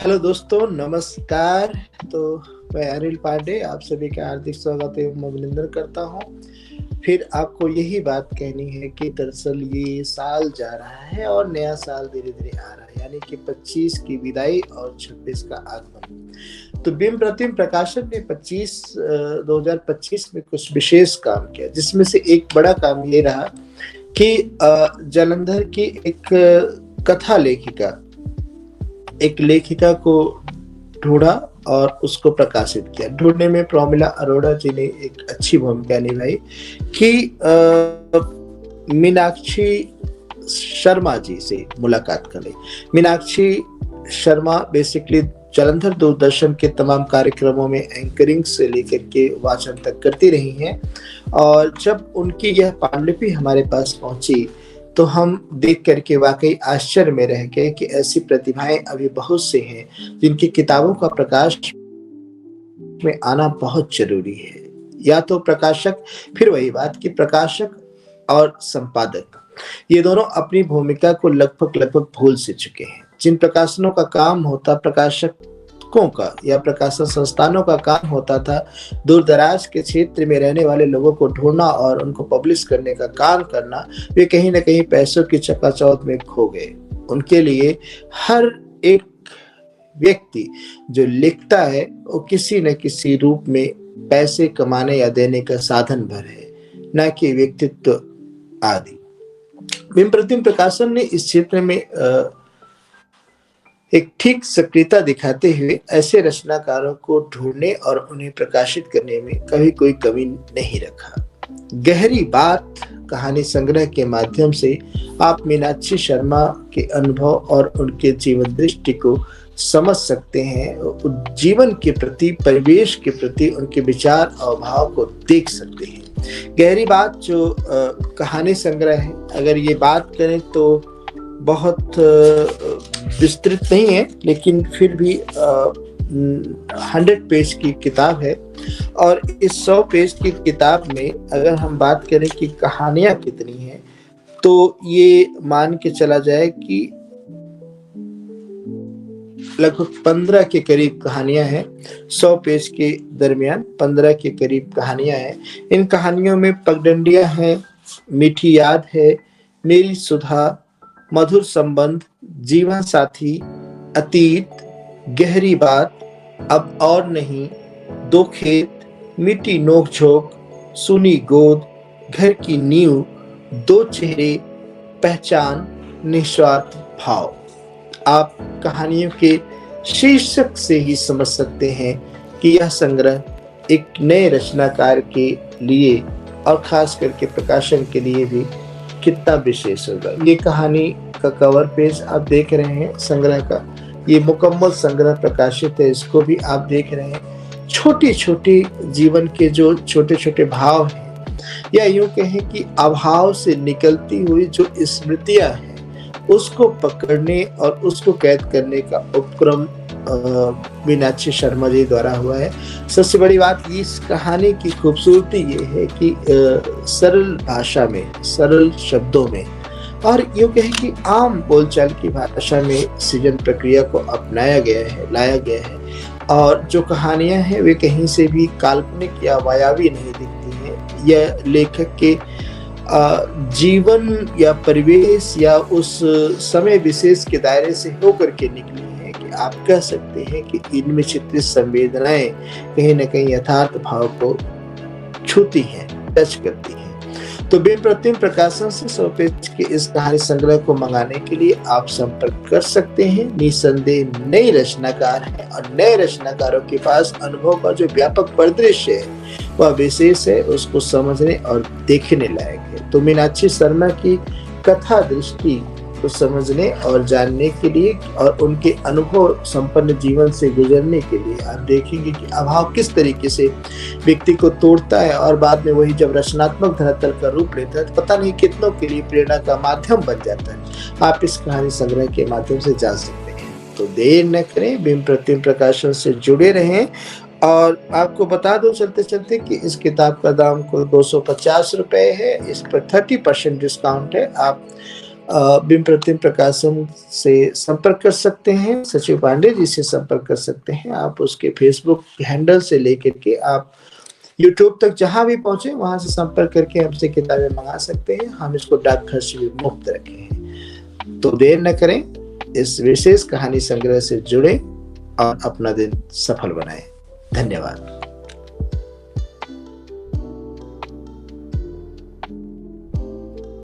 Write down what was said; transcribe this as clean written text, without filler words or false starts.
Hello दोस्तों, नमस्कार। तो मैं अनिल पांडे आप सभी का हार्दिक स्वागत एवं अभिनंदन करता हूँ। फिर आपको यही बात कहनी है कि दरअसल ये साल जा रहा है और नया साल धीरे धीरे आ रहा है, यानी कि 25 की विदाई और 26 का आगमन। तो बिंब प्रतिबिंब प्रकाशन ने 2025 में कुछ विशेष काम किया, जिसमें से एक बड़ा काम ये रहा कि जालंधर की कथा लेखिका एक लेखिका को ढूंढा और उसको प्रकाशित किया। ढूंढने में प्रमिला अरोड़ा जी ने एक अच्छी भूमिका निभाई कि मीनाक्षी शर्मा जी से मुलाकात करें। मीनाक्षी शर्मा बेसिकली जालंधर दूरदर्शन के तमाम कार्यक्रमों में एंकरिंग से लेकर के वाचन तक करती रही हैं, और जब उनकी यह पांडुलिपि हमारे पास पहुंची तो हम देख करके वाकई आश्चर्य में रह गए कि ऐसी प्रतिभाएं अभी बहुत से हैं जिनकी किताबों का प्रकाश में आना बहुत जरूरी है। या तो प्रकाशक, फिर वही बात कि प्रकाशक और संपादक, ये दोनों अपनी भूमिका को लगभग भूल से चुके हैं। जिन प्रकाशनों का काम होता प्रकाशकों का या प्रकाशन संस्थानों का काम होता था दूर दराज के क्षेत्र में रहने वाले लोगों को ढूंढना और उनको पब्लिश करने का काम करना, वे कहीं ना कहीं पैसों की चकाचौंध में खो गए। उनके लिए हर एक व्यक्ति जो लिखता है वो किसी न किसी रूप में पैसे कमाने या देने का साधन भर है, न कि व्यक्तित्व आदि। बिंब प्रतिबिंब प्रकाशन ने इस क्षेत्र में एक ठीक सक्रियता दिखाते हुए ऐसे रचनाकारों को ढूंढने और उन्हें प्रकाशित करने में कभी कोई कमी नहीं रखा। गहरी बात कहानी संग्रह के माध्यम से आप मीनाक्षी शर्मा के अनुभव और उनके जीवन दृष्टि को समझ सकते हैं। जीवन के प्रति, परिवेश के प्रति उनके विचार और भाव को देख सकते हैं। गहरी बात जो कहानी संग्रह है, अगर ये बात करें तो बहुत विस्तृत नहीं है, लेकिन फिर भी 100 पेज की किताब है। और इस 100 पेज की किताब में अगर हम बात करें कि कहानियां कितनी हैं, तो ये मान के चला जाए कि लगभग 15 के करीब कहानियां हैं। 100 पेज के दरमियान 15 के करीब कहानियां हैं। इन कहानियों में पगडंडियां हैं, मीठी याद है, नील सुधा, मधुर संबंध, जीवन साथी, अतीत, गहरी बात, अब और नहीं, दो खेत, मिट्टी नोक-झोंक, सुनी गोद, घर की नींव, दो चेहरे, पहचान, निस्वार्थ भाव। आप कहानियों के शीर्षक से ही समझ सकते हैं कि यह संग्रह एक नए रचनाकार के लिए और खास करके प्रकाशन के लिए भी कितना विशेष होगा। ये कहानी का कवर पेज आप देख रहे हैं संग्रह का, ये मुकम्मल संग्रह प्रकाशित है, इसको भी आप देख रहे हैं। छोटी छोटी जीवन के जो छोटे छोटे भाव हैं, या यूं कहें कि अभाव से निकलती हुई जो स्मृतियां हैं, उसको पकड़ने और उसको कैद करने का उपक्रम मीनाक्षी शर्मा जी द्वारा हुआ है। सबसे बड़ी बात इस कहानी की खूबसूरती ये है कि सरल भाषा में, सरल शब्दों में और यूं कहें कि आम बोलचाल की भाषा में सृजन प्रक्रिया को अपनाया गया है, लाया गया है। और जो कहानियां हैं वे कहीं से भी काल्पनिक या मायावी नहीं दिखती हैं। यह लेखक के जीवन या परिवेश या उस समय विशेष के दायरे से होकर के निकली है कि आप कह सकते हैं कि इनमें चित्रित संवेदनाएं कहीं न कहीं यथार्थ भाव को छूती हैं, टच करती हैं। तो बिंब प्रतिबिंब प्रकाशन से 100 पेज के इस कहानी संग्रह को मंगाने के लिए आप संपर्क कर सकते हैं। निसंदेह नए रचनाकार हैं और नए रचनाकारों के पास अनुभव का जो व्यापक परिदृश्य है वह विशेष है, उसको समझने और देखने लायक है। तो मीनाक्षी शर्मा की कथा दृष्टि को समझने और जानने के लिए और उनके अनुभव संपन्न जीवन से गुजरने के लिए आप देखेंगे कि अभाव किस तरीके से व्यक्ति को तोड़ता है और बाद में वही जब रचनात्मक धरातल का रूप लेता है तो पता नहीं कितनों के लिए प्रेरणा का माध्यम बन जाता है। आप इस कहानी संग्रह के माध्यम से जान सकते हैं। तो देर न करें, बिंब प्रतिबिंब प्रकाशन से जुड़े रहें। और आपको बता दो चलते चलते कि इस किताब का दाम कुल 250 रुपए है। इस पर 30% डिस्काउंट है। आप बिंब प्रतिम प्रकाशन से संपर्क कर सकते हैं, सचिव पांडे जी से संपर्क कर सकते हैं। आप उसके फेसबुक हैंडल से लेकर के आप यूट्यूब तक जहां भी पहुंचे वहां से संपर्क करके हमसे किताबें मंगा सकते हैं। हम इसको डाक खर्च से भी मुफ्त रखे हैं। तो देर न करें, इस विशेष कहानी संग्रह से जुड़े और अपना दिन सफल बनाएं। धन्यवाद।